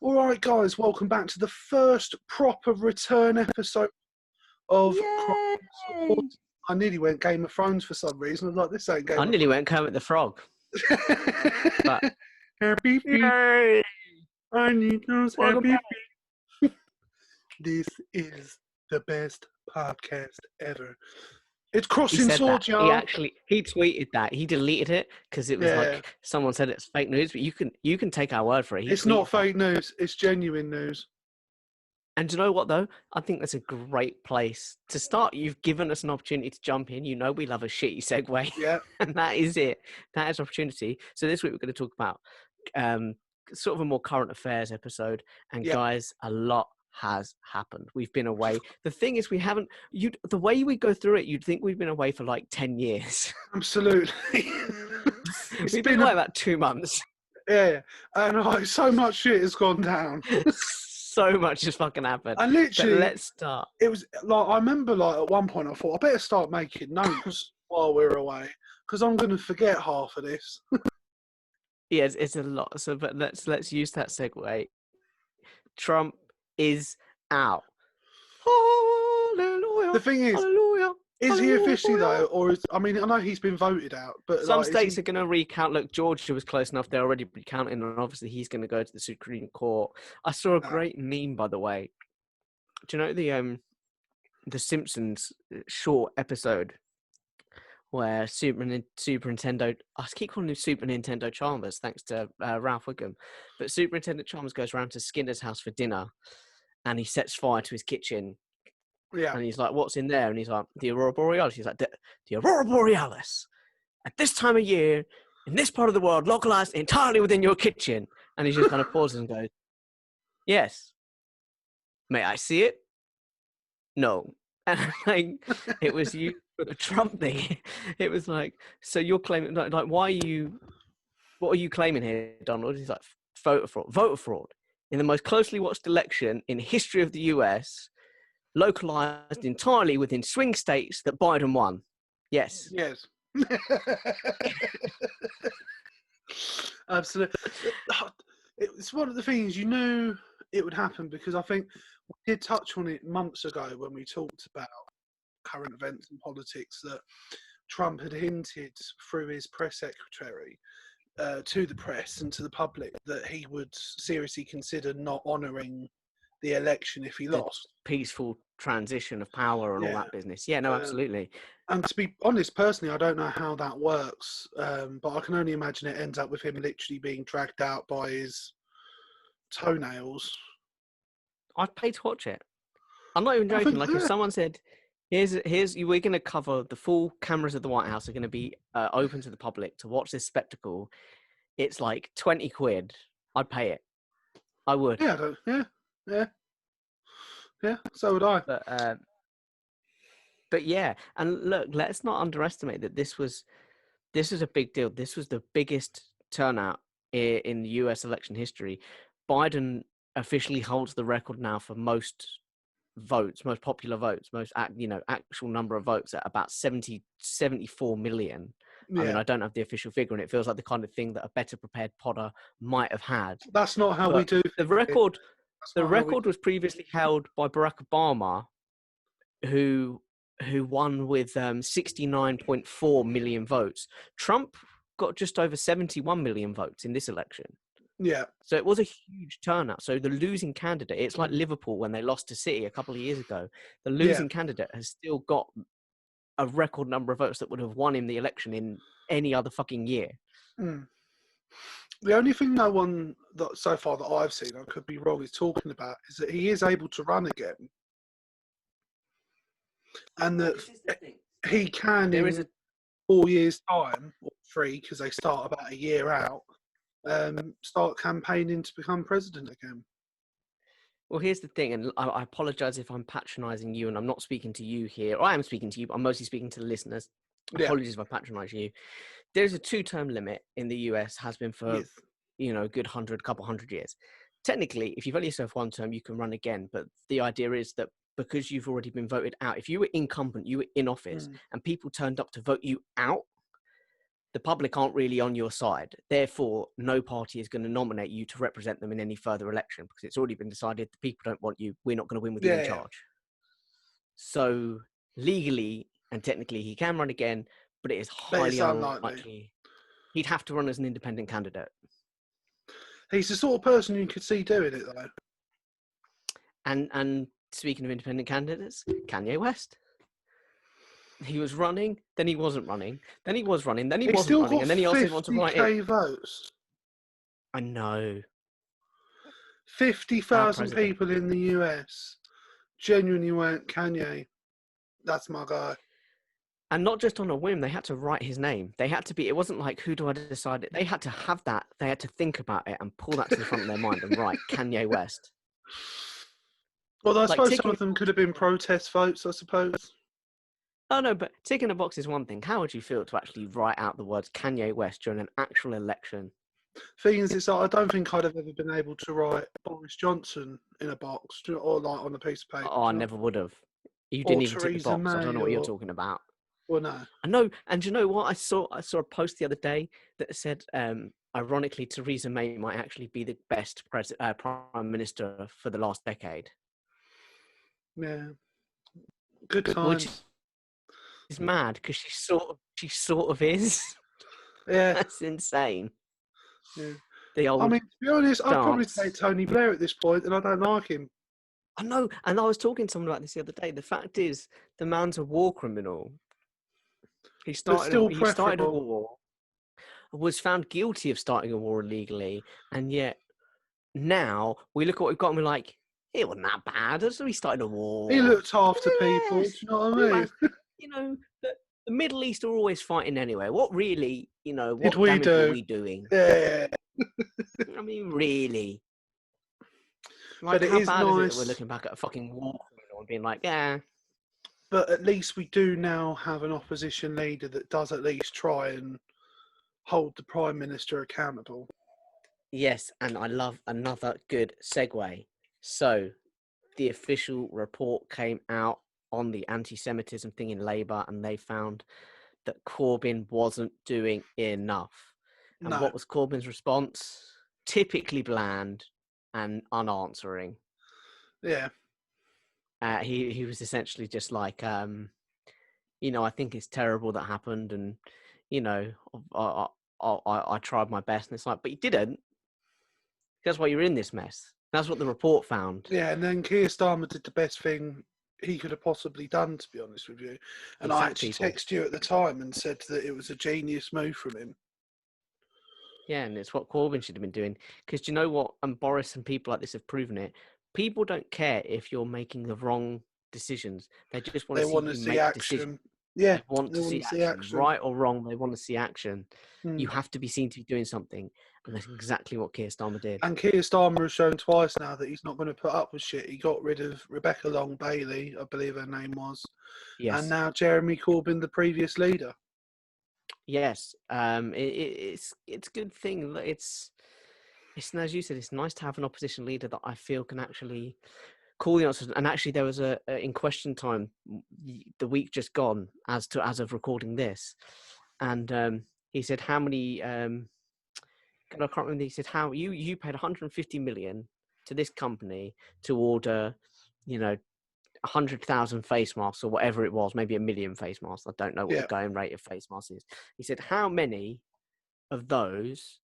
All right, guys, welcome back to the first proper return episode of Yay! I nearly went Game of Thrones for some reason. I was like, this ain't Game I of nearly went Kermit the Frog. Thrones. But Happy feet. yay! I need those Welcome happy back. feet. This is the best podcast ever. It's He Crossing said Swords, that. y'all. He tweeted that. He deleted it because it was Yeah. like someone said it's fake news, but you can take our word for it. He It's not tweeted that. fake news. It's genuine news. And do you know what though? I think that's a great place to start. You've given us an opportunity to jump in. You know we love a shitty segue. Yeah. And that is it. That is opportunity. So this week we're going to talk about sort of a more current affairs episode. And Yeah. guys, a lot has happened. We've been away. The thing is, the way we go through it, you'd think we've been away for like 10 years. Absolutely. We've been away about 2 months. Yeah. And like, so much shit has gone down. So much has fucking happened. I literally, but let's start. It was like, I remember like at one point I thought I better start making notes while we're away because I'm going to forget half of this. Yeah, it's a lot. So, but let's use that segue. Trump is out. Hallelujah. The thing is, Hallelujah. is he officially Hallelujah. though, or is, I mean, I know he's been voted out, but Some like, states are going to recount. Look, Georgia was close enough; they're already recounting, and obviously he's going to go to the Supreme Court. I saw a great meme, by the way. Do you know the Simpsons short episode where Super Nintendo, I keep calling him Super Nintendo Chalmers, thanks to Ralph Wiggum, but Superintendent Chalmers goes around to Skinner's house for dinner, and he sets fire to his kitchen, and he's like, "What's in there?" And he's like, "The Aurora Borealis." He's like, "The Aurora Borealis at this time of year in this part of the world, localized entirely within your kitchen." And he just kind of pauses and goes, "Yes. May I see it?" No. And like, it was you for the Trump thing. It was like, so you're claiming, like, what are you claiming here, Donald? He's like, voter fraud in the most closely watched election in the history of the US, localized entirely within swing states that Biden won. Yes. Yes. Absolutely. It's one of the things you knew it would happen because I think we did touch on it months ago when we talked about current events and politics that Trump had hinted through his press secretary to the press and to the public that he would seriously consider not honouring the election if he lost. Peaceful transition of power and all that business. Yeah, no, absolutely. And to be honest, personally, I don't know how that works, but I can only imagine it ends up with him literally being dragged out by his toenails. I'd pay to watch it. I'm not even joking. Like, if someone said, here's we're going to cover the full cameras of the White House are going to be open to the public to watch this spectacle, it's like 20 quid. I'd pay it. I would. Yeah, so would I. But yeah, and look, let's not underestimate that this was a big deal. This was the biggest turnout in the US election history. Biden officially holds the record now for most votes, most popular votes, most actual number of votes at about 74 million. Yeah. I mean, I don't have the official figure, and it feels like the kind of thing that a better prepared podder might have had. That's not how we do the record. The record was previously held by Barack Obama, who won with 69.4 million votes. Trump got just over 71 million votes in this election. Yeah. So it was a huge turnout. So the losing candidate, it's like Liverpool when they lost to City a couple of years ago. The losing candidate has still got a record number of votes that would have won him the election in any other fucking year. Mm. The only thing no one that so far that I've seen, I could be wrong, is talking about is that he is able to run again. And that he can in 4 years' time, or 3, because they start about a year out, start campaigning to become president again. Well, here's the thing, and I apologize if I'm patronizing you, and I'm not speaking to you here. Or I am speaking to you, but I'm mostly speaking to the listeners. Apologies if I patronize you. There's a 2-term limit in the US, has been for a good couple hundred years. Technically, if you've only served 1 term, you can run again. But the idea is that because you've already been voted out, if you were incumbent, you were in office, and people turned up to vote you out, the public aren't really on your side. Therefore, no party is going to nominate you to represent them in any further election because it's already been decided the people don't want you. We're not going to win with you in Yeah. charge. So legally and technically, he can run again, but it is But it's highly unlikely. unlikely. He'd have to run as an independent candidate. He's the sort of person you could see doing it, though. And speaking of independent candidates, Kanye West. He was running, then he wasn't running, then he was running, then he wasn't running, and then he also wanted to write it. 50k votes. I know. 50,000 people in the US genuinely went, Kanye, that's my guy. And not just on a whim, they had to write his name. They had to be, it wasn't like, who do I decide? They had to have that. They had to think about it and pull that to the front of their mind and write Kanye West. Well, I suppose some of them could have been protest votes, I suppose. Oh, no, but ticking a box is one thing. How would you feel to actually write out the words Kanye West during an actual election? Thing is, it's like, I don't think I'd have ever been able to write Boris Johnson in a box or like on a piece of paper. Oh, I never would have. You didn't even tick the box. I don't know what you're talking about. Well, no. I know, and you know what? I saw a post the other day that said, ironically, Theresa May might actually be the best prime minister for the last decade. Yeah, good times. Which is mad because she sort of is. Yeah, that's insane. Yeah, I mean, to be honest, I'd probably say Tony Blair at this point, and I don't like him. I know, and I was talking to someone about this the other day. The fact is, the man's a war criminal. He started a war, was found guilty of starting a war illegally, and yet now we look at what we've got and we're like, it wasn't that bad. So he started a war. He looked after people. Do you know what I mean? You know, the Middle East are always fighting anyway. What really, what did we damage do? were we doing? Yeah. I mean, really. Like, but it is nice. Is it that we're looking back at a fucking war and being like, yeah. But at least we do now have an opposition leader that does at least try and hold the Prime Minister accountable. Yes, and I love another good segue. So, the official report came out on the anti-Semitism thing in Labour, and they found that Corbyn wasn't doing enough. And what was Corbyn's response? Typically bland and unanswering. Yeah. He was essentially just like, I think it's terrible that happened, and I tried my best, and it's like, but you didn't. That's why you're in this mess. That's what the report found. Yeah, and then Keir Starmer did the best thing he could have possibly done, to be honest with you. And I actually texted you at the time and said that it was a genius move from him. Yeah, and it's what Corbyn should have been doing. Because do you know what? And Boris and people like this have proven it. People don't care if you're making the wrong decisions. They just want to see you make decisions. Yeah, they want to see action. Right or wrong, they want to see action. You have to be seen to be doing something. And that's exactly what Keir Starmer did. And Keir Starmer has shown twice now that he's not going to put up with shit. He got rid of Rebecca Long Bailey, I believe her name was. Yes. And now Jeremy Corbyn, the previous leader. Yes. It's a good thing. It's as you said, it's nice to have an opposition leader that I feel can actually call the answers. And actually, there was in question time the week just gone as of recording this, and he said how many. I can't remember. He said how you paid 150 million to this company to order, 100,000 face masks or whatever it was, maybe 1 million face masks. I don't know what the going rate of face masks is. He said how many of those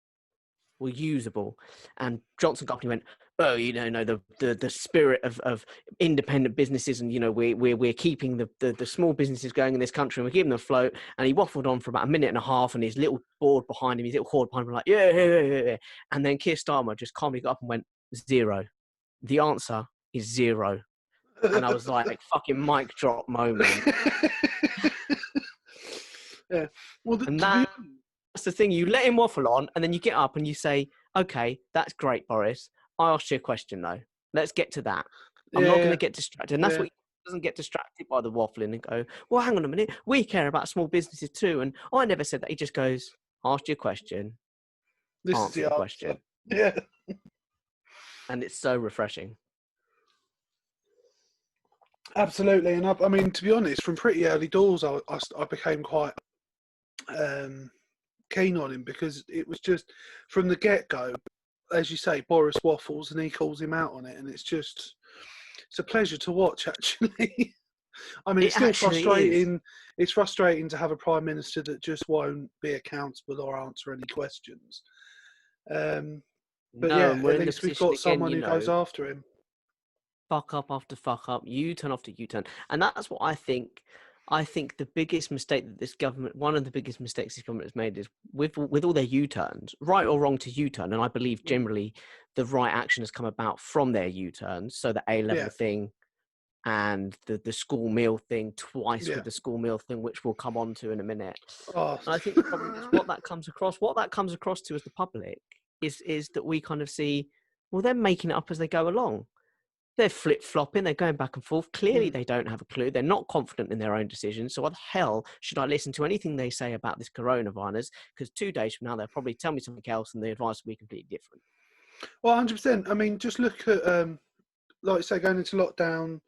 were usable, and Johnson Company went, oh, the spirit of independent businesses, and we're keeping the small businesses going in this country, and we're giving them a float. And he waffled on for about a minute and a half, and his little board behind him, his little horde behind him, were like, yeah. And then Keir Starmer just calmly got up and went, 0. The answer is 0. And I was like, fucking mic drop moment. Yeah. Well, that's the thing. You let him waffle on, and then you get up and you say, okay, that's great, Boris. I asked you a question, though. Let's get to that. I'm not going to get distracted. And that's what he doesn't get distracted by the waffling and go, well, hang on a minute. We care about small businesses too. And I never said that. He just goes, asked you a question. This answer is the question. Yeah. And it's so refreshing. Absolutely. And I mean, to be honest, from pretty early doors, I became quite keen on him because it was just from the get-go, as you say, Boris waffles and he calls him out on it, and it's a pleasure to watch, actually. I mean, it's It still actually is. frustrating. It's frustrating to have a prime minister that just won't be accountable or answer any questions. But No, yeah, and we're at in the least we've position got again, someone who goes after him. fuck up after fuck up, U-turn after U-turn. And that's what I think. I think the biggest mistake that this government, one of the biggest mistakes this government has made is with all their U-turns, right or wrong to U-turn. And I believe generally the right action has come about from their U-turns. So the A-level Yeah, thing and the school meal thing, twice yeah. with the school meal thing, which we'll come on to in a minute. Oh, And I think the problem is what that comes across to as the public is that we kind of see, well, they're making it up as they go along. They're flip-flopping, they're going back and forth. Clearly, they don't have a clue. They're not confident in their own decisions. So why the hell should I listen to anything they say about this coronavirus? Because 2 days from now, they'll probably tell me something else and the advice will be completely different. well, 100%. I mean, just look at, like you say, going into lockdown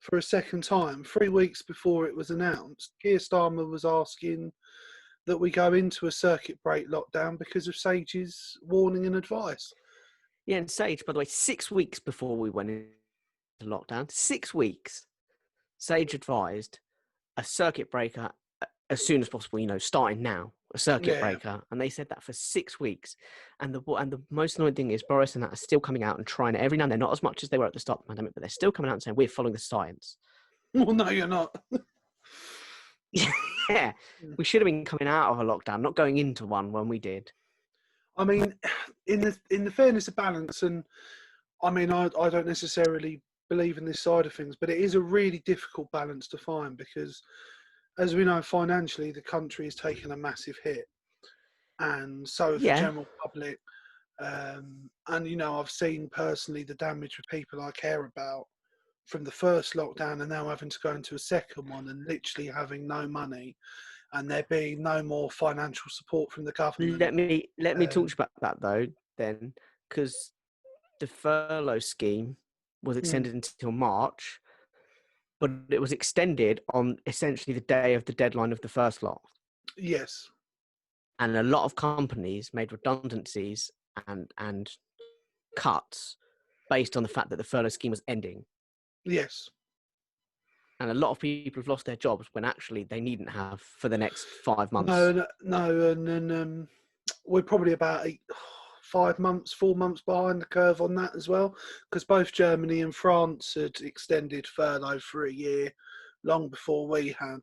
for a second time. 3 weeks before it was announced, Keir Starmer was asking that we go into a circuit break lockdown because of Sage's warning and advice. Yeah, and Sage, by the way, 6 weeks before we went into lockdown, 6 weeks, Sage advised a circuit breaker as soon as possible, starting now, a circuit Yeah. breaker. And they said that for 6 weeks. And the most annoying thing is Boris and that are still coming out and trying it every now and then, not as much as they were at the start of the pandemic, but they're still coming out and saying, we're following the science. Well, no, you're not. Yeah, we should have been coming out of a lockdown, not going into one when we did. I mean, in the fairness of balance, and I mean, I don't necessarily believe in this side of things, but it is a really difficult balance to find because, as we know, financially, the country has taken a massive hit, and so have the Yeah. general public. And I've seen personally the damage for people I care about from the first lockdown, and now having to go into a second one, and literally having no money, and there being no more financial support from the government. Let me talk Um, to you about that though, then, because the furlough scheme was mm, extended until March, but it was extended on essentially the day of the deadline of the first lot. yes, And a lot of companies made redundancies and cuts based on the fact that the furlough scheme was ending. yes. And a lot of people have lost their jobs when actually they needn't have for the next 5 months. No, and then we're probably about 5 months, 4 months behind the curve on that as well, because both Germany and France had extended furlough for a year, long before we had.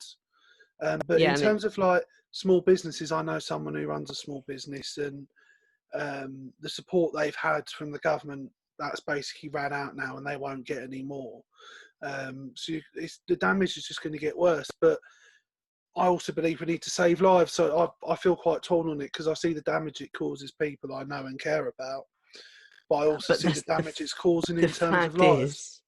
But Yeah, in and terms of like small businesses, I know someone who runs a small business, and the support they've had from the government that's basically ran out now, and they won't get any more. The damage is just going to get worse. But I also believe we need to save lives, so I feel quite torn on it because I see the damage it causes people I know and care about, but I also but see the that's damage it's causing the in terms of fact lives. is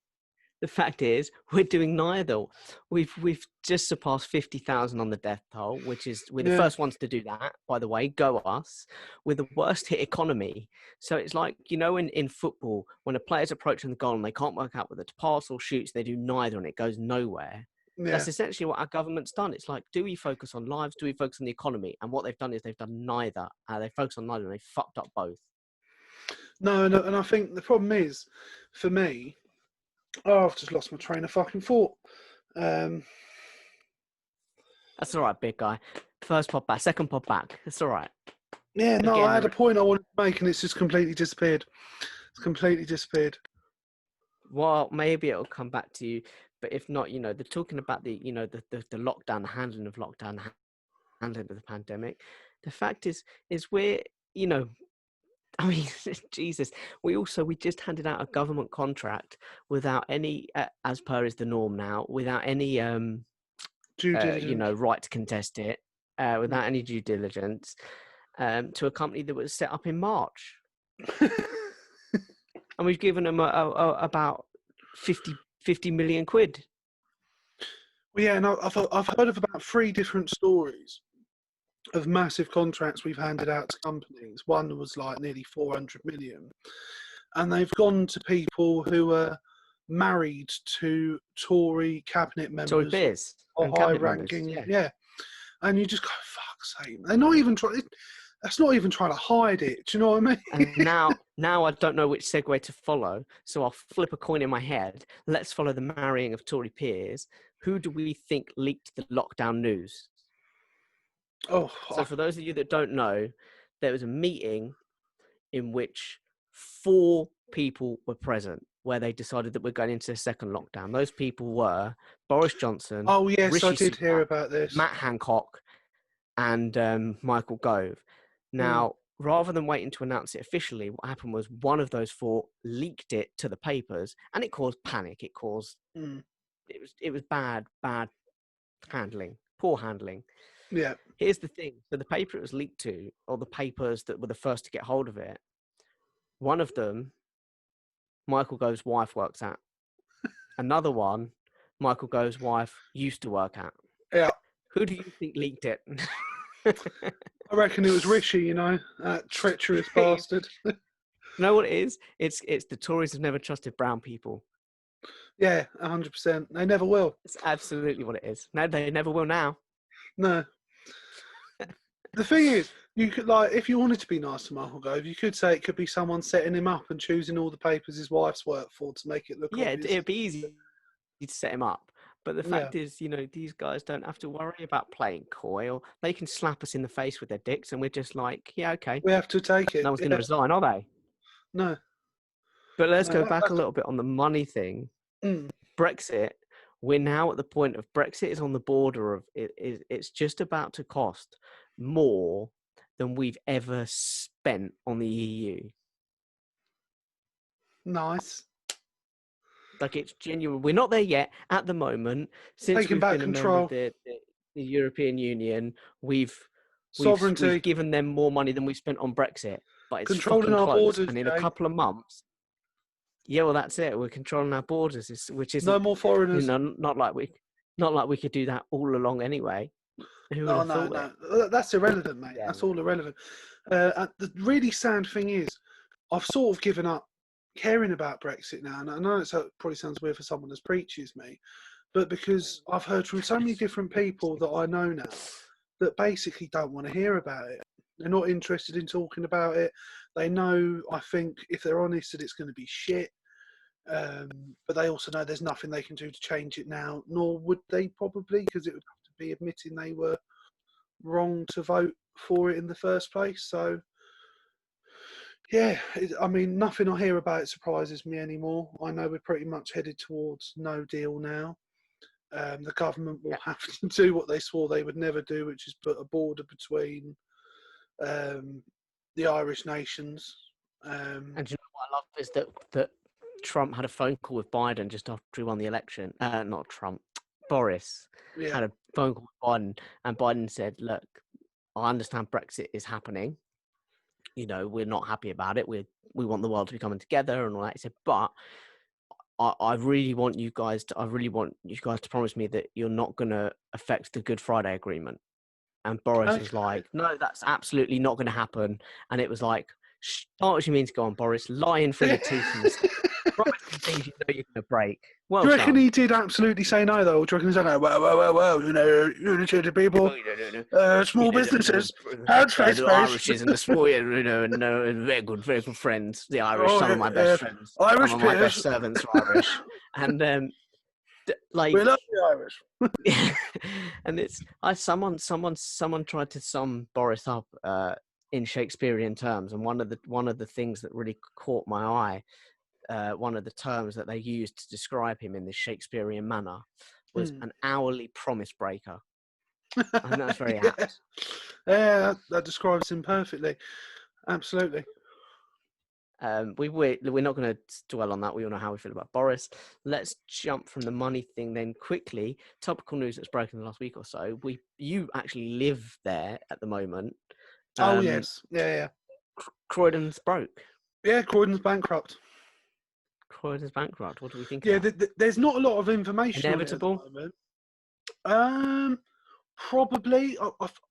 the fact is we're doing neither. We've just surpassed 50,000 on the death toll, which is we're the Yeah, first ones to do that, by the way. Go us. We're the worst hit economy. So it's like, in football, when a player's approaching the goal and they can't work out whether to pass or shoot, so they do neither and it goes nowhere. yeah. That's essentially what our government's done. It's like, do we focus on lives? Do we focus on the economy? And what they've done is they've done neither. They focus on neither and they fucked up both. No, and I think the problem is, for me, I've just lost my train of fucking thought. Um, That's all right, big guy. First pod back, second pod back. It's all right. yeah, You're no, I getting had a there. point I wanted to make, and it's just completely disappeared. It's completely disappeared. Well, maybe it'll come back to you, but if not, they're talking about the lockdown, the handling of lockdown, the handling of the pandemic. The fact is we're, I mean, Jesus, we just handed out a government contract without any, as per is the norm now, without any, Due diligence. right to contest it, without any due diligence, to a company that was set up in March. And we've given them about 50 million quid. Well, yeah, and I've heard of about 3 different stories of massive contracts we've handed out to companies. One was like nearly 400 million, and they've gone to people who are married to Tory cabinet Tory members peers or and high cabinet members. ranking. Yeah. Yeah, and you just go, fuck's sake, they're not even trying. That's not even trying to hide it. Do you know what I mean? And now I don't know which segue to follow, so I'll flip a coin in my head. Let's follow the marrying of Tory peers. Who do we think leaked the lockdown news? Oh, So for those of you that don't know, there was a meeting in which 4 people were present where they decided that we're going into a second lockdown. Those people were Boris Johnson, oh yes, I Rishi did hear Sunak, about this. Matt Hancock, and Michael Gove. Now, rather than waiting to announce it officially, what happened was one of those 4 leaked it to the papers, and it caused panic. It caused it was bad handling, poor handling. Yeah. Here's the thing: so the paper it was leaked to, or the papers that were the first to get hold of it, one of them, Michael Gove's wife works at. Another one, Michael Gove's wife used to work at. Yeah. Who do you think leaked it? I reckon it was Rishi, you know, that treacherous bastard. You know what it is? It's the Tories have never trusted brown people. Yeah, 100%. They never will. It's absolutely what it is. No, they never will now. No. The thing is, you could, like, if you wanted to be nice to Michael Gove, you could say it could be someone setting him up and choosing all the papers his wife's worked for to make it look obvious. It'd be easy to set him up. But the fact is, you know, these guys don't have to worry about playing coy, or they can slap us in the face with their dicks and we're just like, yeah, okay. We have to take it. No one's going to resign, are they? No. But let's go back a little bit on the money thing. Brexit, we're now at the point of Brexit is on the border of it's just about to cost more than we've ever spent on the EU. Nice. Like, it's genuine. We're not there yet at the moment. Since Taking we've back been control. a member of the European Union, we've Sovereignty. given them more money than we spent on Brexit. But it's Controlling fucking our close. borders, And in a couple of months, yeah, well, that's it. We're controlling our borders, which is no more foreigners. You know, not like we could do that all along anyway. Who would have thought it? That's irrelevant, mate. Yeah, that's all irrelevant. The really sad thing is, I've sort of given up caring about Brexit now, and I know it probably sounds weird for someone as preachy as me, but because I've heard from so many different people that I know now that basically don't want to hear about it. They're not interested in talking about it. They know, I think, if they're honest, that it's going to be shit. But they also know there's nothing they can do to change it now, nor would they probably, because it would have to be admitting they were wrong to vote for it in the first place. So, yeah, I mean, nothing I hear about it surprises me anymore. I know we're pretty much headed towards no deal now. The government will have to do what they swore they would never do, which is put a border between the Irish nations. And you know what I love is that Trump had a phone call with Biden just after he won the election. Not Trump, Boris had a phone call with Biden, and Biden said, "Look, I understand Brexit is happening. You know, we're not happy about it. We want the world to be coming together and all that." He said, "But I really want you guys to promise me that you're not going to affect the Good Friday Agreement." And Boris was like, "No, that's absolutely not going to happen." And it was like, "Start what you mean to go on, Boris. Lying through your teeth and things you know you're going to break." Well, do you reckon he did absolutely say no, though? Or do you reckon he said, no, well, you know, unity people, small businesses, hands, face, the Irishes and the small, you know, and very good friends. The Irish, some of my best friends. Irish some of my best servants are Irish. And, like... We love the Irish. And it's... Someone tried to sum Boris up in Shakespearean terms, and one of the things that really caught my eye, one of the terms that they used to describe him in this Shakespearean manner was an hourly promise breaker. And that's very apt. Yeah, that describes him perfectly. Absolutely. We're not going to dwell on that. We all know how we feel about Boris. Let's jump from the money thing then quickly. Topical news that's broken the last week or so. You actually live there at the moment. Oh, yes. Yeah. Croydon's broke. Yeah, Croydon's bankrupt. Croydon's bankrupt. What do we think? Yeah, there's not a lot of information. Inevitable. On it at the moment. Probably.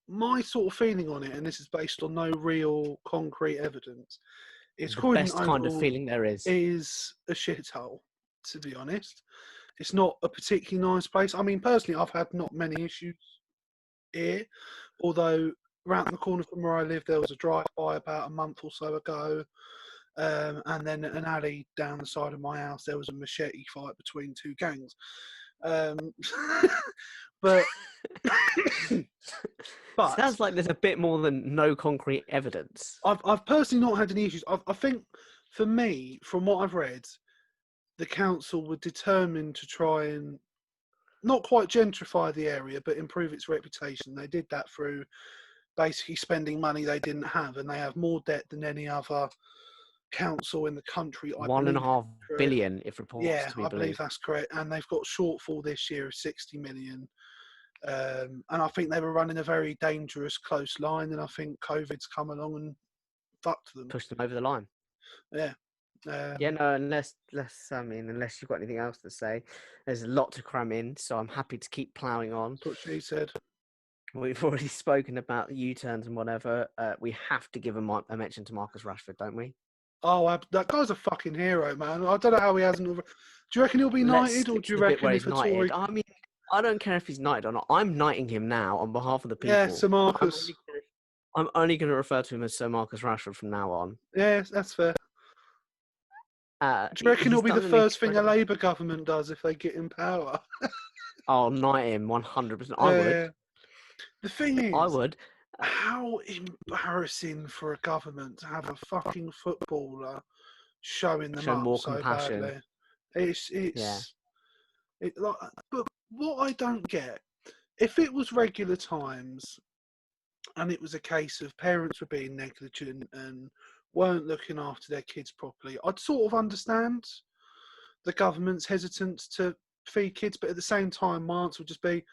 My sort of feeling on it, and this is based on no real concrete evidence, is the Croydon best kind of feeling there is a shithole. To be honest, it's not a particularly nice place. I mean, personally, I've had not many issues here, although around the corner from where I live, there was a drive-by about a month or so ago. And then an alley down the side of my house, there was a machete fight between two gangs. Um, but Sounds like there's a bit more than no concrete evidence. I've personally not had any issues. I think for me, from what I've read, the council were determined to try and not quite gentrify the area, but improve its reputation. They did that through basically spending money they didn't have, and they have more debt than any other council in the country. I believe 1.5 billion, if reports to be I believe believed. that's correct. And they've got shortfall this year of 60 million. And I think they were running a very dangerous close line, and I think COVID's come along and fucked them. Pushed them over the line. Yeah. Yeah, no, unless you've got anything else to say. There's a lot to cram in, so I'm happy to keep ploughing on. That's what she said. We've already spoken about the U-turns and whatever. We have to give a mention to Marcus Rashford, don't we? Oh, that guy's a fucking hero, man. I don't know how he hasn't. Do you reckon he'll be knighted, or do you reckon if a Tory... I mean, I don't care if he's knighted or not. I'm knighting him now on behalf of the people. Yeah, Sir Marcus. I'm only going to refer to him as Sir Marcus Rashford from now on. Yeah, that's fair. Do you reckon it'll be the first thing a Labour government does if they get in power? I'll knight him 100%. I would. The thing is, I would. How embarrassing for a government to have a fucking footballer showing them up more so compassion. badly. But what I don't get, if it was regular times and it was a case of parents were being negligent and weren't looking after their kids properly, I'd sort of understand the government's hesitance to feed kids, but at the same time, my answer would just be,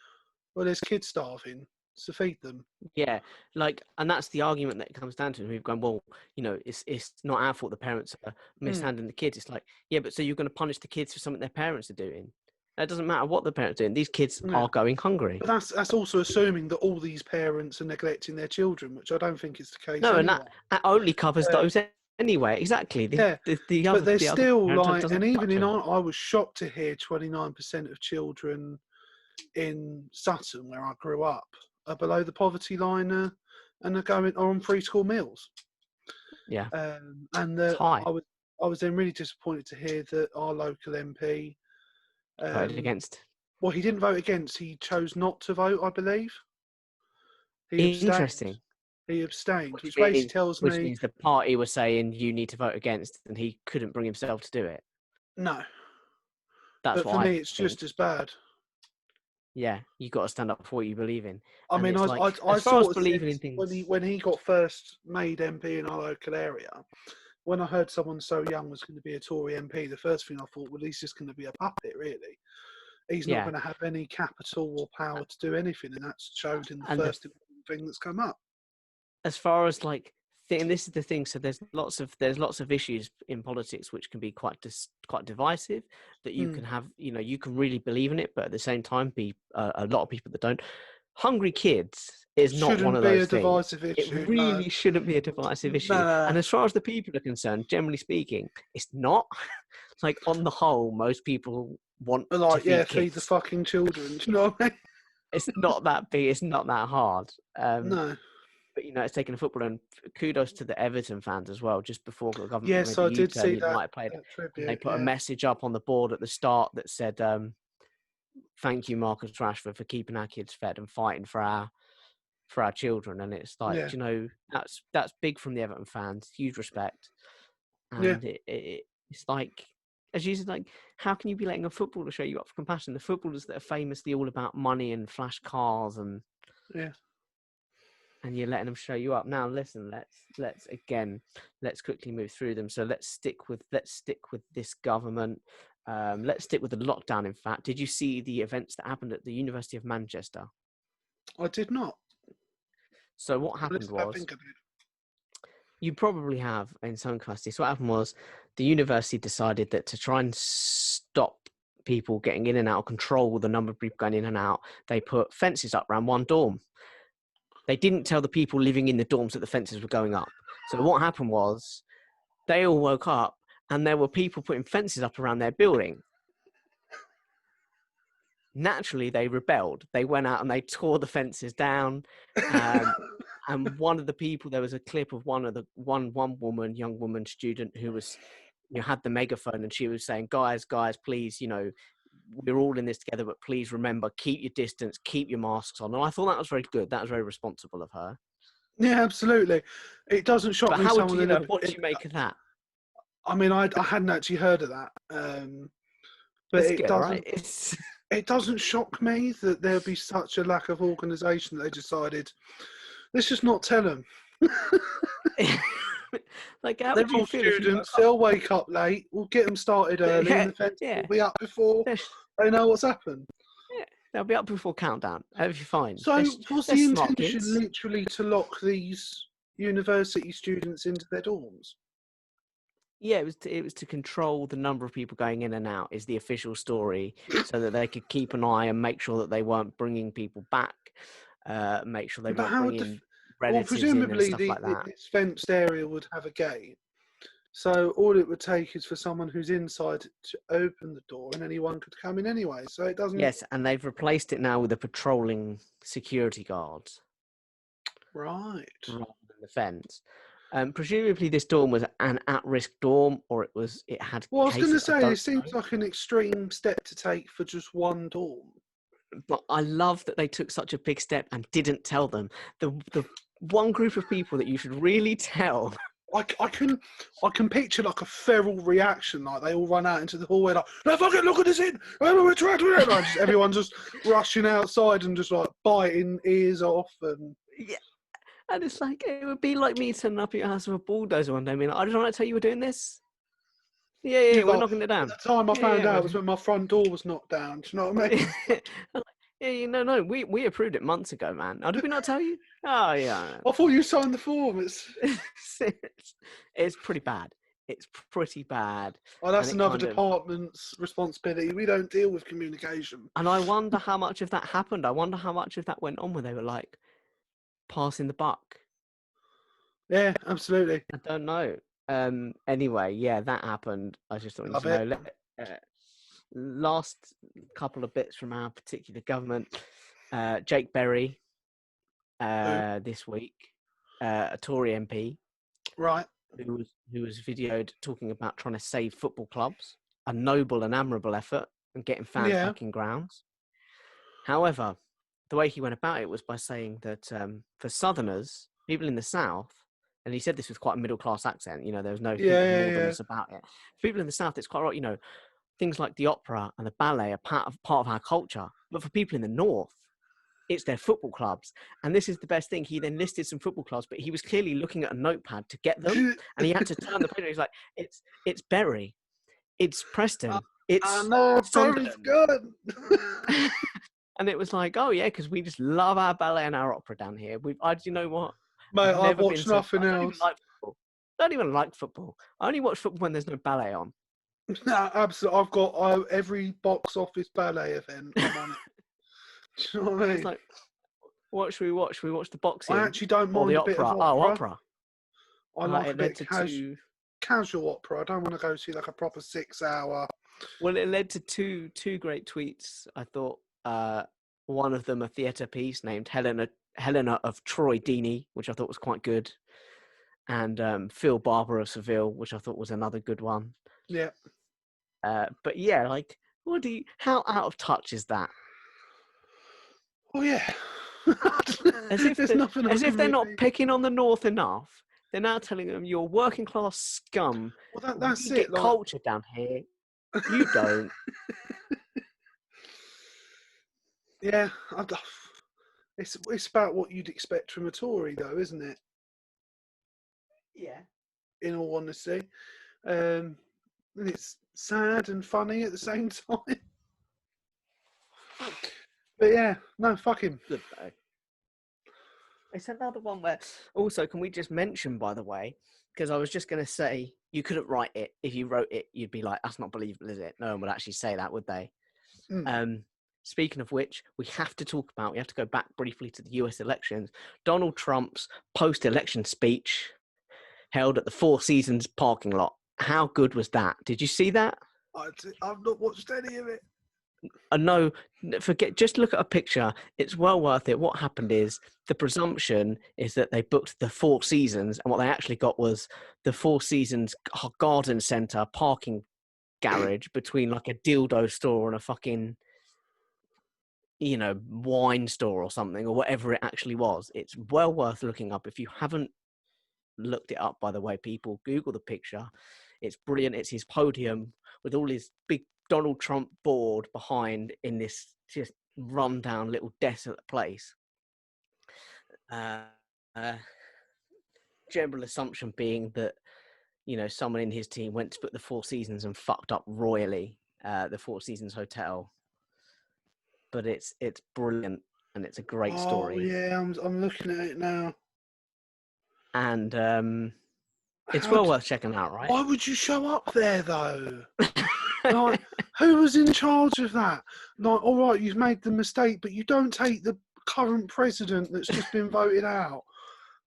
well, there's kids starving, to feed them. Yeah, and that's the argument that it comes down to. We've gone, well, it's not our fault the parents are mishandling the kids. It's like, yeah, but so you're going to punish the kids for something their parents are doing. It doesn't matter what the parents are doing. These kids are going hungry. But that's also assuming that all these parents are neglecting their children, which I don't think is the case. No, anyway. and that only covers those anyway. Exactly. But there's still and even I was shocked to hear 29% of children in Sutton, where I grew up, are below the poverty line and are on free school meals. Yeah. And I was then really disappointed to hear that our local MP voted against. Well, he didn't vote against. He chose not to vote, I believe. Interesting. He abstained, which basically tells me... Which means the party was saying you need to vote against, and he couldn't bring himself to do it. No. But for me, it's just as bad. Yeah, you got to stand up for what you believe in. I mean, I sort of believing in things when he got first made MP in our local area. When I heard someone so young was going to be a Tory MP, the first thing I thought, well, he's just going to be a puppet, really. He's not going to have any capital or power to do anything, and that's showed in the first thing that's come up. As far as and this is the thing. So there's lots of issues in politics which can be quite divisive. That you can have, you can really believe in it, but at the same time, be a lot of people that don't. Hungry kids is not one of those things. It really shouldn't be a divisive issue. No. And as far as the people are concerned, generally speaking, it's not. On the whole, most people want to feed feed the fucking children. Do you know what I mean? It's not that big. It's not that hard. No. But it's taken a football, and kudos to the Everton fans as well. Just before the government, yes, I did see that. They put a message up on the board at the start that said, "Thank you, Marcus Rashford, for keeping our kids fed and fighting for our children." And it's that's big from the Everton fans. Huge respect. And it's as you said, how can you be letting a footballer show you up for compassion? The footballers that are famously all about money and flash cars and and you're letting them show you up. Now, listen, let's quickly move through them. So let's stick with this government. Let's stick with the lockdown. In fact, did you see the events that happened at the University of Manchester? I did not. So what happened was, you probably have in some capacity. So what happened was, the university decided that to try and stop people getting in and out, control the number of people going in and out, they put fences up around one dorm. They didn't tell the people living in the dorms that the fences were going up. So what happened was, they all woke up and there were people putting fences up around their building. Naturally, they rebelled. They went out and they tore the fences down. And one of the people, there was a clip of one woman, young woman student who was, had the megaphone, and she was saying, guys, please, we're all in this together, but please remember, keep your distance, keep your masks on. And I thought that was very good. That was very responsible of her. Yeah, absolutely. It doesn't shock But me. how would Someone you what do you make of that? I mean, I hadn't actually heard of that, but It's it good, doesn't. right? It doesn't shock me that there'd be such a lack of organisation that they decided, let's just not tell them. Like, how They're would you all feel if you students. They'll wake up late. We'll get them started early, and the fence will be up before they know what's happened. Yeah, they'll be up before countdown. That'll be fine. So, was the intention kids. literally to lock these university students into their dorms? Yeah, it was to control the number of people going in and out, is the official story, so that they could keep an eye and make sure that they weren't bringing people back, make sure they weren't bringing relatives in and stuff like that. This fenced area would have a gate. So all it would take is for someone who's inside to open the door, and anyone could come in anyway. So it doesn't... Yes, and they've replaced it now with a patrolling security guards. Right. Rather than the fence. Presumably this dorm was an at-risk dorm, or it had. Well, I was going to say, it know. seems like an extreme step to take for just one dorm. But I love that they took such a big step and didn't tell them. The one group of people that you should really tell. I can picture like a feral reaction, like they all run out into the hallway, like, no, fucking look at this in, everyone just rushing outside and just like biting ears off, and yeah, and it's like, it would be like me turning up at your house with a bulldozer one day. I mean, I didn't want to tell you we're doing this. Yeah, we're knocking it down. At the time I found out was when my front door was knocked down. Do you know what I mean? Yeah, no, we approved it months ago, man. Oh, did we not tell you? Oh, yeah. I thought you signed the form. It's pretty bad. It's pretty bad. Oh, that's another department's responsibility. We don't deal with communication. And I wonder how much of that happened. I wonder how much of that went on when they were like passing the buck. Yeah, absolutely. I don't know. Anyway, yeah, that happened. I just thought to know. Last couple of bits from our particular government. Jake Berry this week, a Tory MP, right, who was videoed talking about trying to save football clubs, a noble and admirable effort, and getting fans back in grounds. However, the way he went about it was by saying that for Southerners, people in the South, and he said this with quite a middle-class accent, there was no northerness about it. For people in the South, it's quite right, things like the opera and the ballet are part of our culture. But for people in the North, it's their football clubs. And this is the best thing. He then listed some football clubs, but he was clearly looking at a notepad to get them. And he had to turn the page. He's like, it's Bury, it's Preston, it's Bury's good. And it was like, oh, yeah, because we just love our ballet and our opera down here. You know what? Mate, I've watched nothing else. I don't even like football. I only watch football when there's no ballet on. No, absolutely. I've got every box office ballet event. I'm on it. Do you know what I mean? It's like, what should we watch? Should we watch the boxing? I actually don't mind the a bit of opera. Oh, opera. I like a bit of casual opera. I don't want to go see like a proper 6-hour. Well, it led to two great tweets. I thought one of them a theatre piece named Helena of Troy Deeney, which I thought was quite good, and Phil Barber of Seville, which I thought was another good one. Yeah. But yeah, like, how out of touch is that? Oh yeah. as if they're not picking on the North enough. They're now telling them you're working class scum. Well, that's it. Get culture down here. You don't. Yeah, it's about what you'd expect from a Tory, though, isn't it? Yeah. In all honesty, and it's sad and funny at the same time. But yeah, no, fuck him. Good though. It's another one where, also, can we just mention, by the way, because I was just going to say, you couldn't write it. If you wrote it, you'd be like, that's not believable, is it? No one would actually say that, would they? Speaking of which, we have to go back briefly to the US elections. Donald Trump's post-election speech held at the Four Seasons parking lot. How good was that? Did you see that? I've not watched any of it. No, forget. Just look at a picture. It's well worth it. What happened is the presumption is that they booked the Four Seasons, and what they actually got was the Four Seasons garden centre parking garage between like a dildo store and a fucking, wine store or something, or whatever it actually was. It's well worth looking up. If you haven't looked it up, by the way, people, Google the picture. It's brilliant. It's his podium with all his big Donald Trump board behind in this just rundown little desolate place. Uh, General assumption being that, someone in his team went to book the Four Seasons and fucked up royally, the Four Seasons Hotel. But it's brilliant, and it's a great story. Oh yeah, I'm looking at it now. And it's well worth checking out, right? Why would you show up there though? Like, who was in charge of that? Like, all right, you've made the mistake, but you don't take the current president that's just been voted out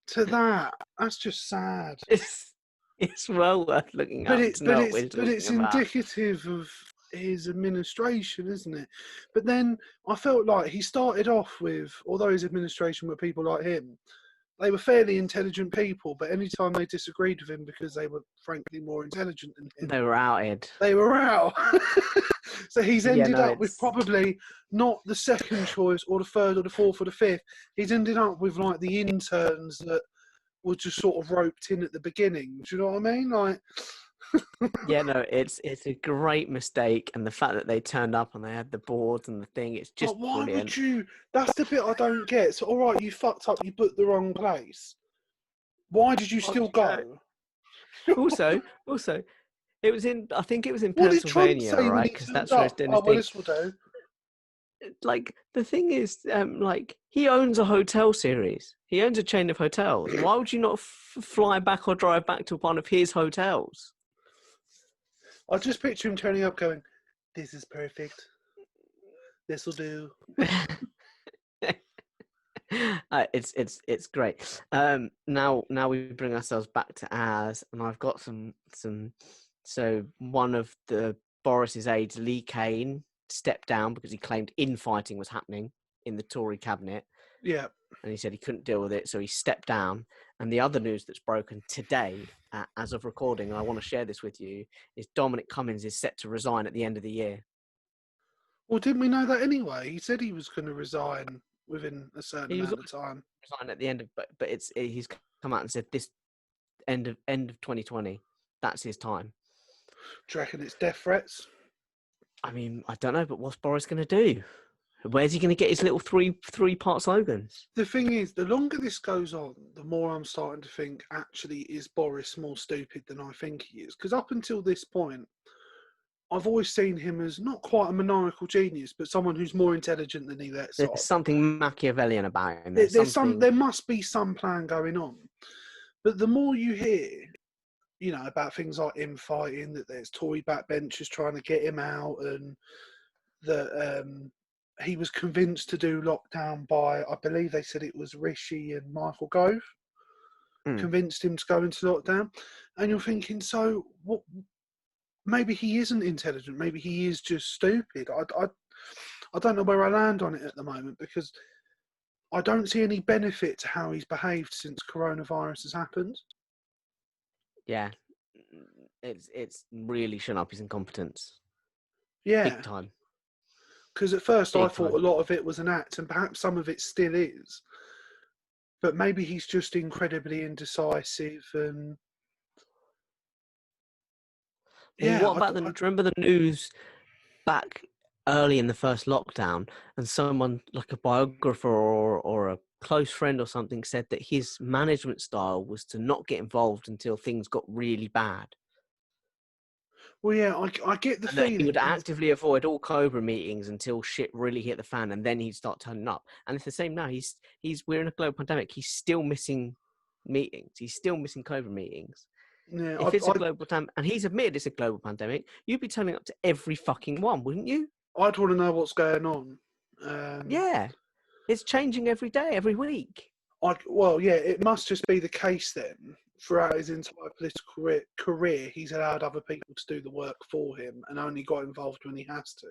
to that. That's just sad. It's well worth looking up. But it's indicative of his administration, isn't it? But then I felt like he started off with, although his administration were people like him, they were fairly intelligent people, but anytime they disagreed with him because they were frankly more intelligent than him, they were outed. They were out. So he's ended up with probably not the second choice or the third or the fourth or the fifth. He's ended up with like the interns that were just sort of roped in at the beginning. Do you know what I mean? Like, yeah, no, it's a great mistake, and the fact that they turned up and they had the boards and the thing, it's just why brilliant. would you? That's the bit I don't get. So, all right, you fucked up, you booked the wrong place. Why did you still go? Also, it was in. I think it was in Pennsylvania, right? Because that's where it's doing his thing. This will do. Like, the thing is, like, he owns a hotel series. He owns a chain of hotels. Why would you not fly back or drive back to one of his hotels? I just picture him turning up going, "This is perfect. This will do." It's great. Now we bring ourselves back to ours, and I've got some. So one of the Boris's aides, Lee Kane, stepped down because he claimed infighting was happening in the Tory cabinet. Yeah. And he said he couldn't deal with it, so he stepped down. And the other news that's broken today, as of recording, and I want to share this with you, is Dominic Cummings is set to resign at the end of the year. Well, didn't we know that anyway? He said he was going to resign within a certain amount of time. Resign at the end of, but he's come out and said this end of 2020, that's his time. Do you reckon it's death threats? I mean, I don't know, but what's Boris going to do? Where's he going to get his little three-part slogans? The thing is, the longer this goes on, the more I'm starting to think, actually, is Boris more stupid than I think he is? Because up until this point, I've always seen him as not quite a maniacal genius, but someone who's more intelligent than he lets on. There's something Machiavellian about him. There must be some plan going on. But the more you hear, about things like him fighting, that there's Tory backbenchers trying to get him out, and that he was convinced to do lockdown by, I believe they said it was Rishi and Michael Gove, convinced him to go into lockdown. And you're thinking, so what? Maybe he isn't intelligent. Maybe he is just stupid. I don't know where I land on it at the moment, because I don't see any benefit to how he's behaved since coronavirus has happened. Yeah, it's really shown up his incompetence. Yeah, big time. Because at first I thought a lot of it was an act, and perhaps some of it still is. But maybe he's just incredibly indecisive and. Well, what about do you remember the news back early in the first lockdown, and someone like a biographer or a close friend or something said that his management style was to not get involved until things got really bad? Well, yeah, I get the feeling that he would actively avoid all Cobra meetings until shit really hit the fan, and then he'd start turning up. And it's the same now. We're in a global pandemic. He's still missing meetings. He's still missing Cobra meetings. Yeah, if it's a global pandemic, and he's admitted it's a global pandemic, you'd be turning up to every fucking one, wouldn't you? I'd want to know what's going on. Yeah, it's changing every day, every week. Well, yeah, it must just be the case then throughout his entire political career, he's allowed other people to do the work for him and only got involved when he has to.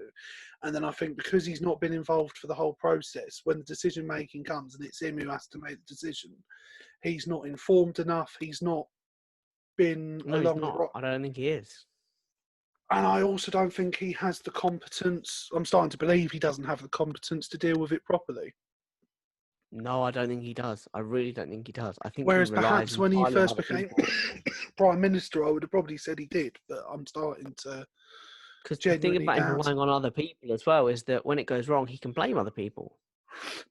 And then I think because he's not been involved for the whole process, when the decision making comes and it's him who has to make the decision, he's not informed enough. He's not been No, he's along the not. rock. I don't think he is. And I also don't think he has the competence. I'm starting to believe he doesn't have the competence to deal with it properly. No, I don't think he does. I really don't think he does. I think he Whereas relies perhaps when he entirely on first other became people. Prime Minister, I would have probably said he did, but I'm starting to Because the thing genuinely about him doubt relying on other people as well is that when it goes wrong, he can blame other people.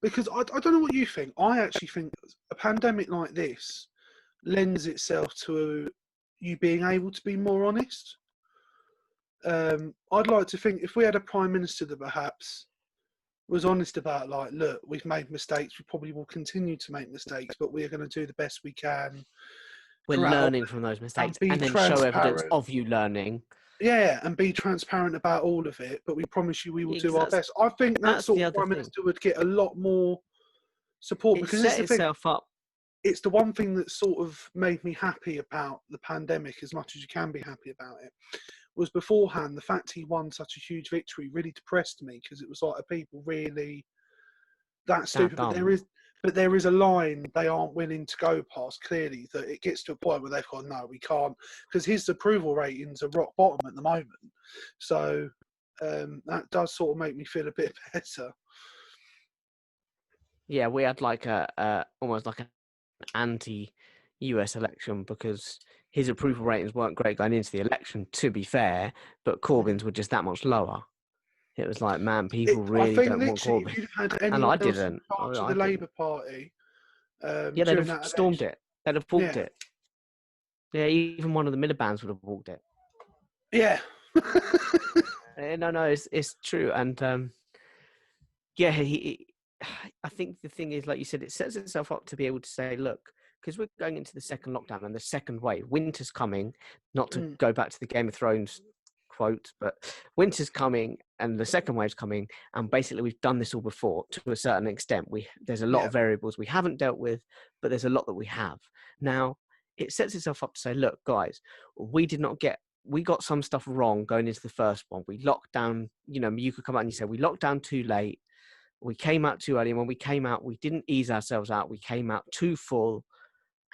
because I don't know what you think. I actually think a pandemic like this lends itself to you being able to be more honest. I'd like to think if we had a prime minister that perhaps was honest about, like, look, we've made mistakes, we probably will continue to make mistakes, but we are going to do the best we can We're throughout learning from those and mistakes be and then show evidence transparent. of you learning. Yeah, and be transparent about all of it, but we promise you we will do our Because best. I think that that's sort the of other prime thing. minister would get a lot more support It because it's set the thing. itself up. It's the one thing that sort of made me happy about the pandemic, as much as you can be happy about it, was beforehand the fact he won such a huge victory really depressed me because it was like, are people really that That stupid? dumb. But there is a line they aren't willing to go past. Clearly, that it gets to a point where they've gone, no, we can't, because his approval ratings are rock bottom at the moment. So that does sort of make me feel a bit better. Yeah, we had like almost like an anti-US election because his approval ratings weren't great going into the election, to be fair, but Corbyn's were just that much lower. It was like, man, people I really think don't want literally, Corbyn. if you'd had And anyone I else in didn't. charge of I the didn't. Labour Party Yeah, they'd during have that stormed election, it. They'd have walked yeah, it. Yeah, even one of the Milibands would have walked it. yeah. No, it's true. And yeah, I think the thing is, like you said, it sets itself up to be able to say, look, because we're going into the second lockdown and the second wave, winter's coming, not to go back to the Game of Thrones quote, but winter's coming and the second wave's coming. And basically we've done this all before to a certain extent. There's a lot Yeah. of variables we haven't dealt with, but there's a lot that we have. Now, it sets itself up to say, look, guys, we got some stuff wrong going into the first one. We locked down, you could come out and you say, we locked down too late. We came out too early. And when we came out, we didn't ease ourselves out. We came out too full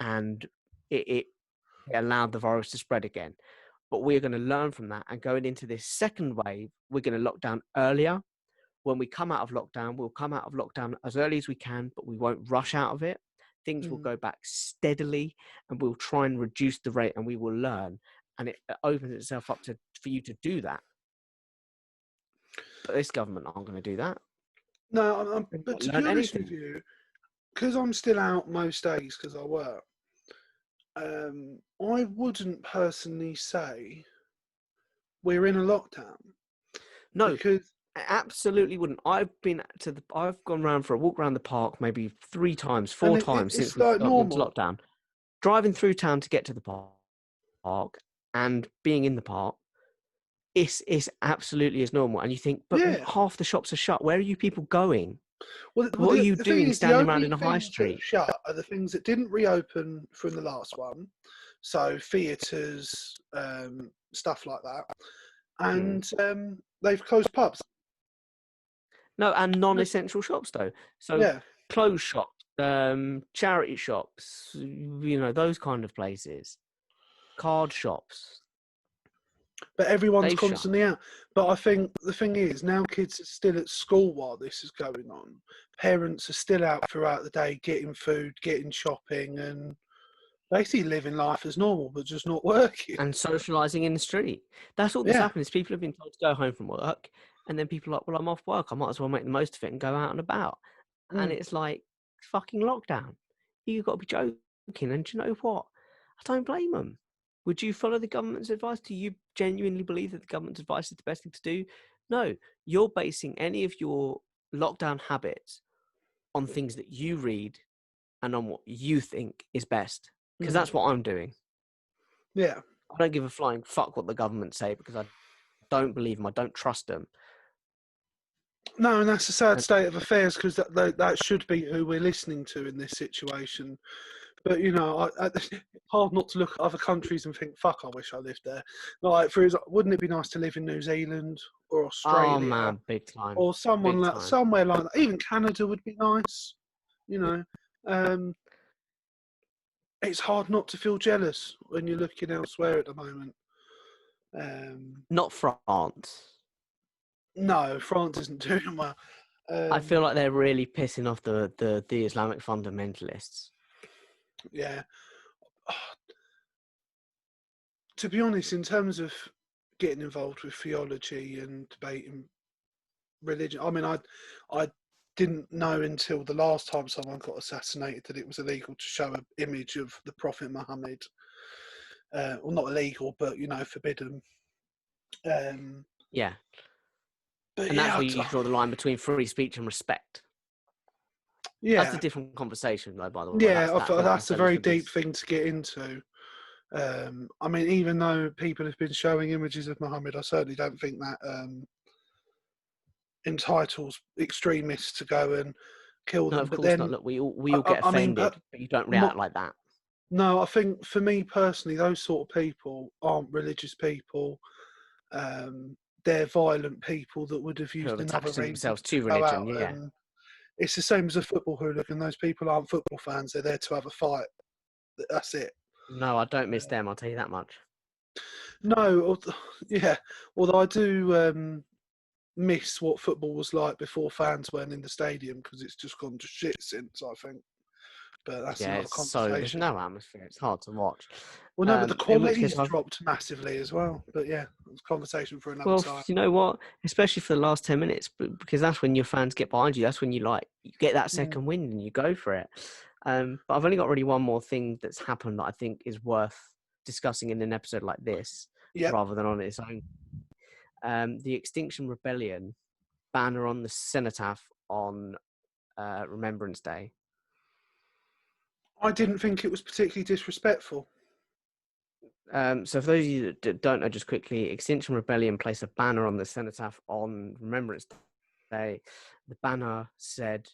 and it allowed the virus to spread again. But we're going to learn from that. And going into this second wave, we're going to lock down earlier. When we come out of lockdown, we'll come out of lockdown as early as we can, but we won't rush out of it. Things will go back steadily and we'll try and reduce the rate and we will learn. And it opens itself up for you to do that. But this government aren't going to do that. No, but to be honest with you, because I'm still out most days because I work, I wouldn't personally say we're in a lockdown. No, because I absolutely wouldn't. I've gone around for a walk around the park maybe 3 times, 4 times since we like started into normal. lockdown. Driving through town to get to the park and being in the park, it's absolutely as normal. And you think, but half the shops are shut. Where are you people going? What are you doing standing around in a high street? Shut are the things that didn't reopen from the last one. So theatres, stuff like that. And they've closed pubs. No, and non-essential shops though. So clothes shops, charity shops, those kind of places, card shops. But everyone's constantly out. But I think the thing is, now kids are still at school while this is going on. Parents are still out throughout the day getting food, getting shopping, and basically living life as normal, but just not working. And socialising in the street. That's all that's happened is people have been told to go home from work, and then people are like, well, I'm off work. I might as well make the most of it and go out and about. And it's like, fucking lockdown. You've got to be joking. And do you know what? I don't blame them. Would you follow the government's advice? Do you genuinely believe that the government's advice is the best thing to do? No. You're basing any of your lockdown habits on things that you read and on what you think is best. Because that's what I'm doing. Yeah. I don't give a flying fuck what the government say because I don't believe them. I don't trust them. No, and that's a sad state of affairs because that should be who we're listening to in this situation. But it's hard not to look at other countries and think, "Fuck, I wish I lived there." Like, for example, wouldn't it be nice to live in New Zealand or Oh Australia man, big time, or big time. somewhere like that? Even Canada would be nice. Um, it's hard not to feel jealous when you're looking elsewhere at the moment. Not France. No, France isn't doing well. I feel like they're really pissing off the Islamic fundamentalists. Yeah. To be honest, in terms of getting involved with theology and debating religion, I mean, I didn't know until the last time someone got assassinated that it was illegal to show an image of the Prophet Muhammad. Well, not illegal, but forbidden. Yeah, But and that's yeah, where you draw the line between free speech and respect. That's a yeah, different conversation, though. By the way, yeah. I that's thought what I that's a said was very the deep biggest. thing to get into. I mean, even though people have been showing images of Muhammad, I certainly don't think that entitles extremists to go and kill No, them. of But course not. then, Look, we all get I mean, offended, but you don't my, react like that. no, I think for me personally, those sort of people aren't religious people. Um, they're violent people that would have Who used have another attached reason themselves to to go out. religion? Yeah. And it's the same as a football hooligan. Those people aren't football fans. They're there to have a fight. That's it. No, I don't miss them. I'll tell you that much. No, yeah. Although I do miss what football was like before fans weren't in the stadium because it's just gone to shit since, I think. But that's Yeah, another there's conversation. no atmosphere. It's hard to watch. Well, no, but the In which case, quality's dropped massively as well. But yeah, it's a conversation for another well, time. you know what? Especially for the last 10 minutes, because that's when your fans get behind you. That's when you get that second wind and you go for it. But I've only got really one more thing that's happened that I think is worth discussing in an episode like this, Yep. rather than on its own. The Extinction Rebellion banner on the cenotaph on Remembrance Day. I didn't think it was particularly disrespectful. So for those of you that don't know, just quickly, Extinction Rebellion placed a banner on the cenotaph on Remembrance Day. The banner said,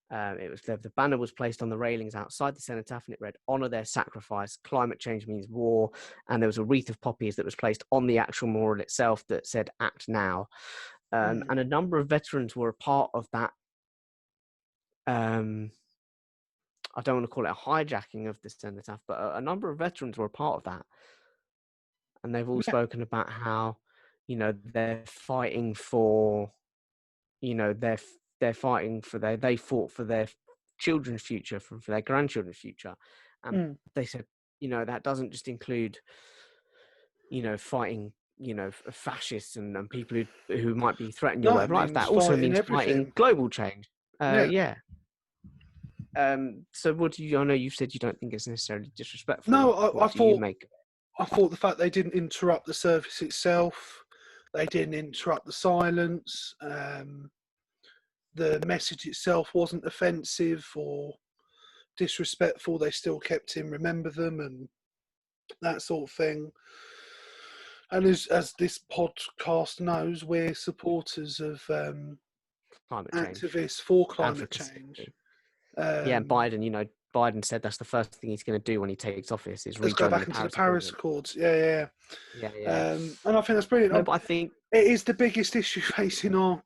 the banner was placed on the railings outside the cenotaph, and it read, "Honor their sacrifice. Climate change means war." And there was a wreath of poppies that was placed on the actual memorial itself that said, "Act now." And a number of veterans were a part of that. I don't want to call it a hijacking of the cenotaph, but a number of veterans were a part of that. And they've all spoken about how, they're fighting for, they're fighting for they fought for their children's future, for their grandchildren's future. And they said, that doesn't just include, fighting, fascists and people who might be threatening your way of life. That also means fighting global change. Yeah. So I know you've said you don't think it's necessarily disrespectful. No, What do you make? I thought the fact they didn't interrupt the service itself, they didn't interrupt the silence, the message itself wasn't offensive or disrespectful. They still kept him remember them and that sort of thing. And as this podcast knows, we're supporters of Climate change, activists for climate advocacy. change. Biden said that's the first thing he's going to do when he takes office is Let's go rejoin back the into the Paris Paris Accords. Accords. Yeah. And I think that's brilliant. No, but I think it is the biggest issue facing our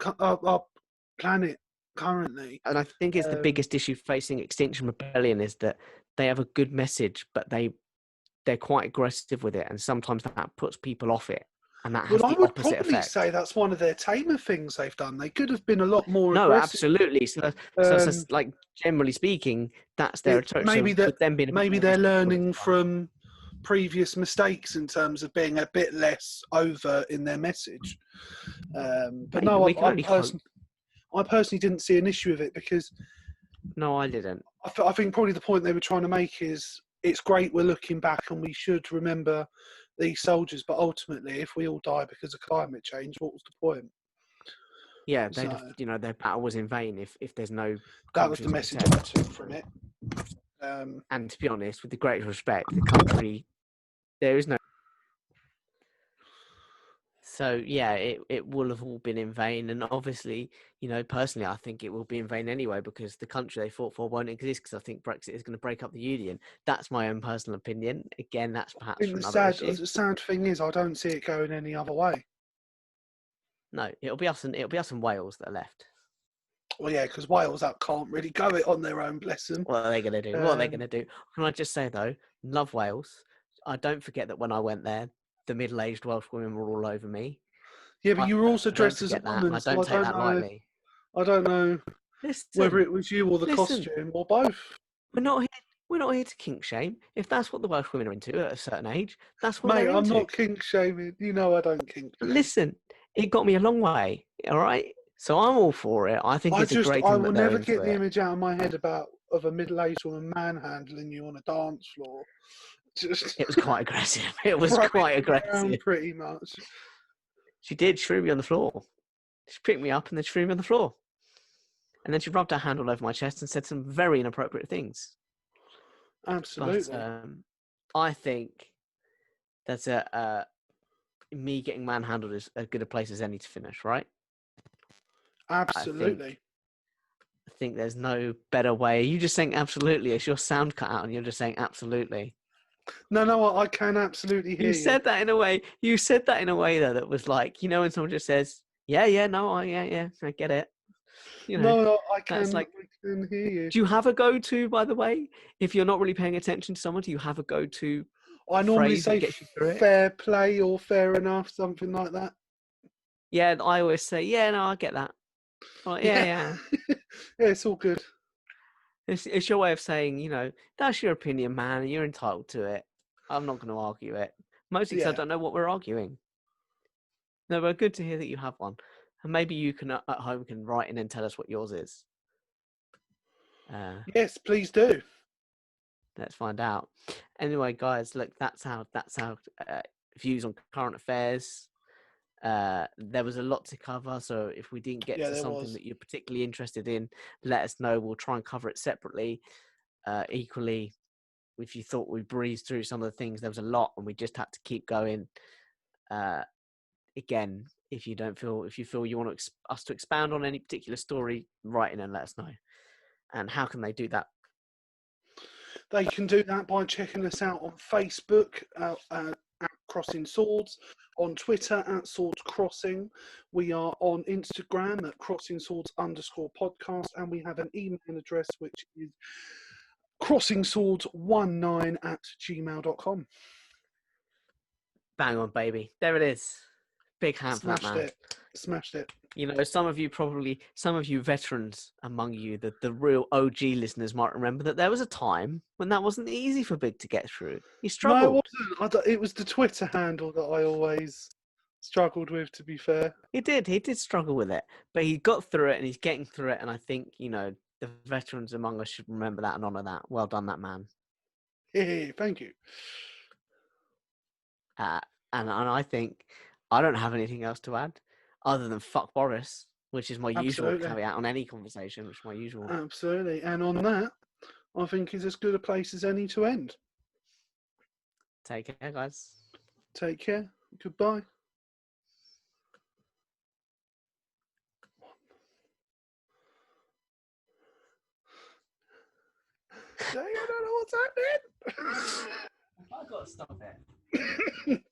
planet currently. And I think it's the biggest issue facing Extinction Rebellion is that they have a good message, but they're quite aggressive with it, and sometimes that puts people off it, and that has the opposite effect. I would probably say that's one of their tamer things they've done. They could have been a lot more aggressive. No, absolutely. So like generally speaking, that's their approach. Maybe they're learning from from previous mistakes in terms of being a bit less overt in their message. But no, I personally didn't see an issue with it because... No, I didn't. I think probably the point they were trying to make is it's great we're looking back and we should remember these soldiers, but ultimately if we all die because of climate change, what was the point? Yeah, their battle was in vain if there's no... That was the message I took from it. And to be honest, with the greatest respect, the country, there is no... So yeah, it will have all been in vain, and obviously, personally, I think it will be in vain anyway because the country they fought for won't exist. Because I think Brexit is going to break up the union. That's my own personal opinion. Again, that's I perhaps think for the another issue. sad thing is I don't see it going any other way. No, it'll be us and Wales that are left. Well, yeah, because Wales can't really go it on their own, bless them. What are they going to do? What are they going to do? Can I just say though, love Wales. I don't forget that when I went there, the middle-aged Welsh women were all over me. Yeah, but you were also I don't dressed as a forget that, and woman, I so don't take that lightly. I don't know whether Listen, it was you or the listen. costume or both. We're not here. We're not here to kink shame. If that's what the Welsh women are into at a certain age, that's what Mate, they're I'm into. not kink shaming. You know I don't kink But shame. listen, it got me a long way. All right, so I'm all for it. I think it's a great I thing will that they're never into get the it. image out of my head of a middle-aged woman manhandling you on a dance floor. Just It was quite aggressive. It was throwing quite you around aggressive. pretty much. She did. She threw me on the floor. She picked me up and then she threw me on the floor. And then she rubbed her hand all over my chest and said some very inappropriate things. But Absolutely. I think that's me getting manhandled is as good a place as any to finish, right? Absolutely. I think there's no better way. Are you just saying absolutely? Is your sound cut out and you're just saying absolutely? No, I can absolutely hear You you. said that in a way. You said that in a way though that was like, when someone just says, "Yeah, no, yeah, I get it." No, That's like. I can hear you. Do you have a go-to, by the way? If you're not really paying attention to someone, do you have a go-to I normally phrase that say gets you through it? fair play or fair enough, something like that. Yeah, I always say, yeah, no, I get that. Like, Yeah. yeah. Yeah, it's all good. It's your way of saying, that's your opinion, man, and you're entitled to it. I'm not going to argue it. Mostly because I Yeah. don't know what we're arguing. No, but good to hear that you have one. And maybe you can, at home, can write in and tell us what yours is. Yes, please do. Let's find out. Anyway, guys, look, that's our views on current affairs. There was a lot to cover, so if we didn't get Yeah, to there something was. that you're particularly interested in, let us know. We'll try and cover it separately. Equally, if you thought we breezed through some of the things, there was a lot and we just had to keep going. Again, if you feel you want us to expound on any particular story, write in and let us know. And how can they do that? They can do that by checking us out on Facebook at Crossing Swords, on Twitter at Swords Crossing. We are on Instagram at Crossing Swords _podcast, and we have an email address which is crossingswords19@gmail.com. Bang on, baby. There it is. Big hand for that man. Smashed it. Some of you veterans among you, the real OG listeners might remember that there was a time when that wasn't easy for Big to get through. He struggled. No, it wasn't. It was the Twitter handle that I always struggled with, to be fair. He did struggle with it, but he got through it and he's getting through it. And I think, the veterans among us should remember that and honour that. Well done, that man. Yeah, thank you. And I think I don't have anything else to add other than fuck Boris, which is my usual caveat on any conversation, which is my usual. Absolutely. And on that, I think is as good a place as any to end. Take care, guys. Take care. Goodbye. I don't know what's happening. I've got to stop it.